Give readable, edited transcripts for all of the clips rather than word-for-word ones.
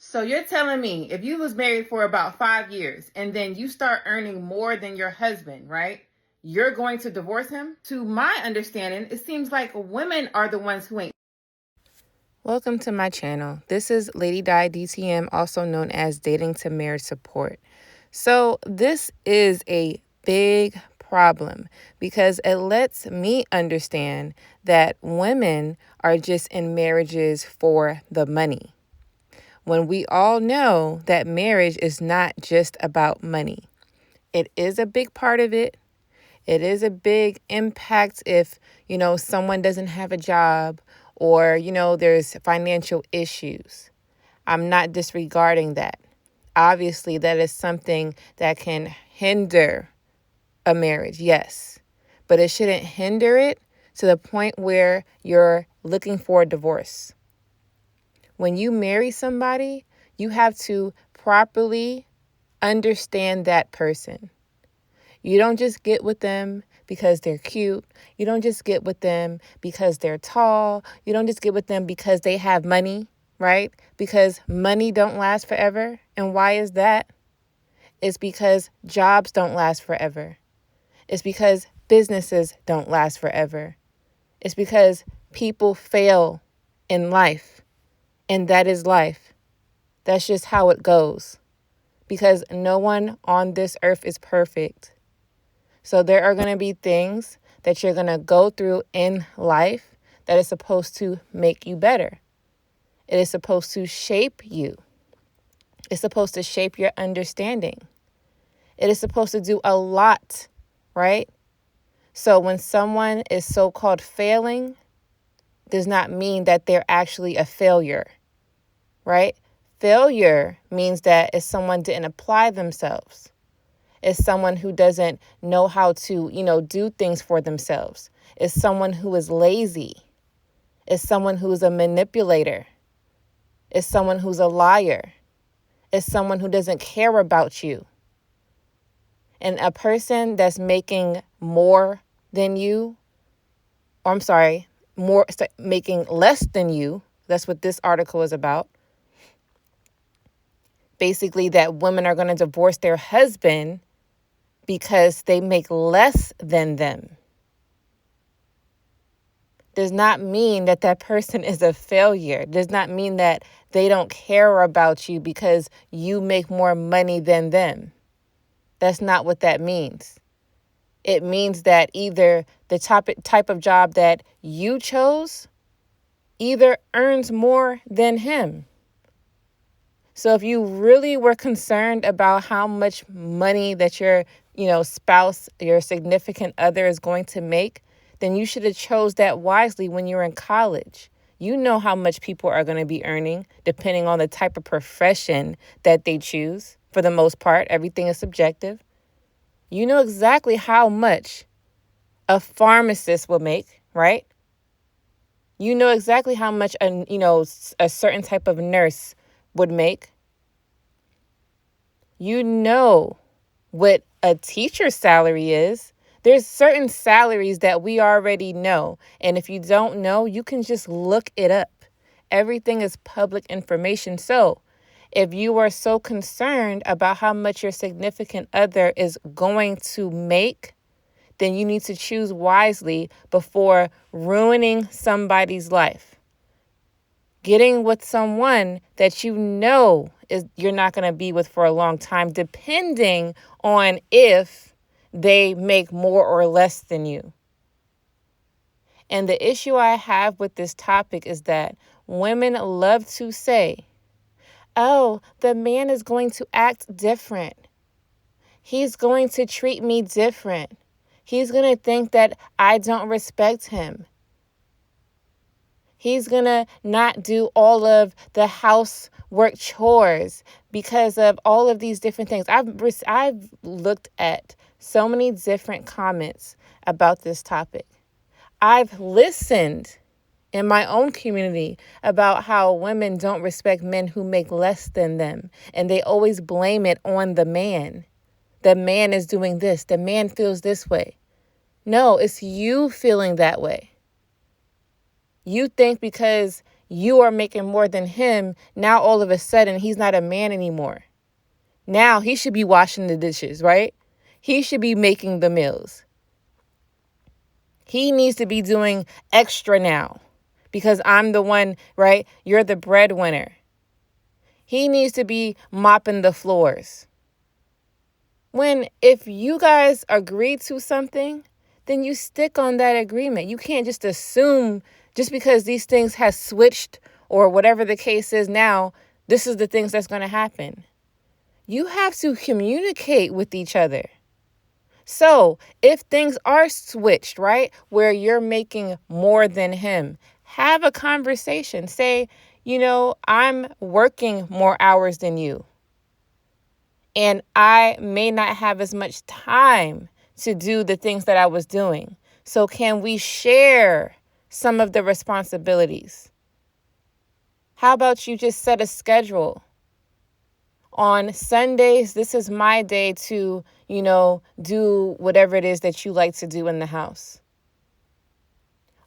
So you're telling me if you was married for about 5 years and then you start earning more than your husband, right? You're going to divorce him? To my understanding, it seems like women are the ones who ain't. Welcome to my channel. This is Lady Di DTM, also known as Dating to Marriage Support. So this is a big problem because it lets me understand that women are just in marriages for the money, when we all know that marriage is not just about money. It is a big part of it. It is a big impact if, someone doesn't have a job or, there's financial issues. I'm not disregarding that. Obviously, that is something that can hinder a marriage, yes. But it shouldn't hinder it to the point where you're looking for a divorce. When you marry somebody, you have to properly understand that person. You don't just get with them because they're cute. You don't just get with them because they're tall. You don't just get with them because they have money, right? Because money don't last forever. And why is that? It's because jobs don't last forever. It's because businesses don't last forever. It's because people fail in life. And that is life. That's just how it goes. Because no one on this earth is perfect. So there are going to be things that you're going to go through in life that is supposed to make you better. It is supposed to shape you. It's supposed to shape your understanding. It is supposed to do a lot, right? So when someone is so-called failing, does not mean that they're actually a failure, right? Failure means that if someone didn't apply themselves, is someone who doesn't know how to, do things for themselves. Is someone who is lazy. Is someone who's a manipulator. Is someone who's a liar. Is someone who doesn't care about you. And a person that's making more than you, or making less than you, that's what this article is about. Basically, that women are going to divorce their husband because they make less than them, does not mean that that person is a failure. Does not mean that they don't care about you because you make more money than them. That's not what that means. It means that either the type of job that you chose either earns more than him. So if you really were concerned about how much money that your, spouse, your significant other is going to make, then you should have chose that wisely when you were in college. You know how much people are going to be earning depending on the type of profession that they choose. For the most part, everything is subjective. You know exactly how much a pharmacist will make, right? You know exactly how much a certain type of nurse would make. You know what a teacher's salary is. There's certain salaries that we already know. And if you don't know, you can just look it up. Everything is public information. So if you are so concerned about how much your significant other is going to make, then you need to choose wisely before ruining somebody's life. Getting with someone that you know you're not going to be with for a long time, depending on if they make more or less than you. And the issue I have with this topic is that women love to say, oh, the man is going to act different. He's going to treat me different. He's going to think that I don't respect him. He's going to not do all of the housework chores because of all of these different things. I've looked at so many different comments about this topic. I've listened in my own community about how women don't respect men who make less than them, and they always blame it on the man. The man is doing this. The man feels this way. No, it's you feeling that way. You think because you are making more than him, now all of a sudden he's not a man anymore. Now he should be washing the dishes, right? He should be making the meals. He needs to be doing extra now because I'm the one, right? You're the breadwinner. He needs to be mopping the floors. When if you guys agree to something, then you stick on that agreement. You can't just assume just because these things have switched or whatever the case is now, this is the things that's going to happen. You have to communicate with each other. So if things are switched, right, where you're making more than him, have a conversation. Say, I'm working more hours than you, and I may not have as much time to do the things that I was doing. So can we share some of the responsibilities? How about you just set a schedule? On Sundays, this is my day to, do whatever it is that you like to do in the house.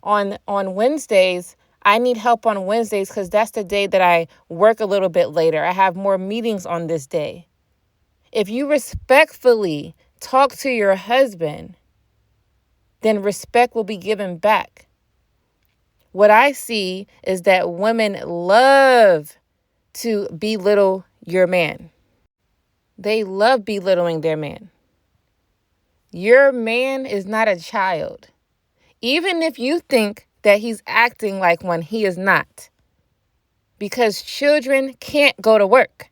On Wednesdays, I need help on Wednesdays because that's the day that I work a little bit later. I have more meetings on this day. If you respectfully talk to your husband, then respect will be given back. What I see is that women love to belittle your man. They love belittling their man. Your man is not a child. Even if you think that he's acting like one, he is not. Because children can't go to work.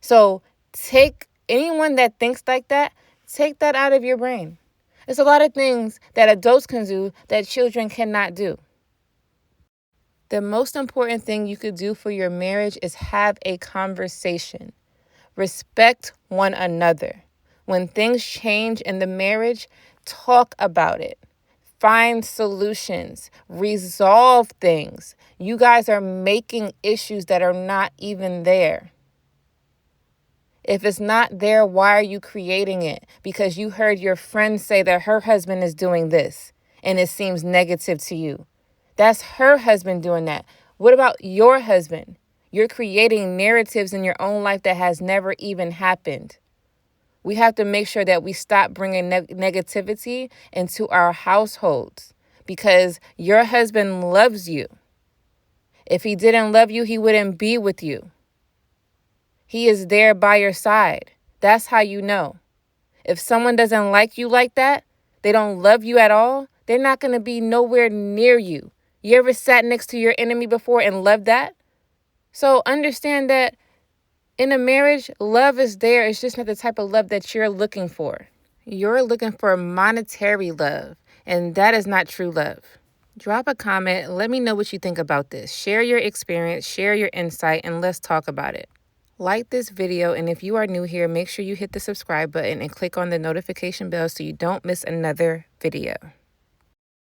So take anyone that thinks like that, take that out of your brain. There's a lot of things that adults can do that children cannot do. The most important thing you could do for your marriage is have a conversation. Respect one another. When things change in the marriage, talk about it. Find solutions. Resolve things. You guys are making issues that are not even there. If it's not there, why are you creating it? Because you heard your friend say that her husband is doing this and it seems negative to you. That's her husband doing that. What about your husband? You're creating narratives in your own life that has never even happened. We have to make sure that we stop bringing negativity into our households because your husband loves you. If he didn't love you, he wouldn't be with you. He is there by your side. That's how you know. If someone doesn't like you like that, they don't love you at all, they're not going to be nowhere near you. You ever sat next to your enemy before and loved that? So understand that in a marriage, love is there. It's just not the type of love that you're looking for. You're looking for monetary love, and that is not true love. Drop a comment. Let me know what you think about this. Share your experience, share your insight, and let's talk about it. Like this video, and if you are new here, make sure you hit the subscribe button and click on the notification bell so you don't miss another video.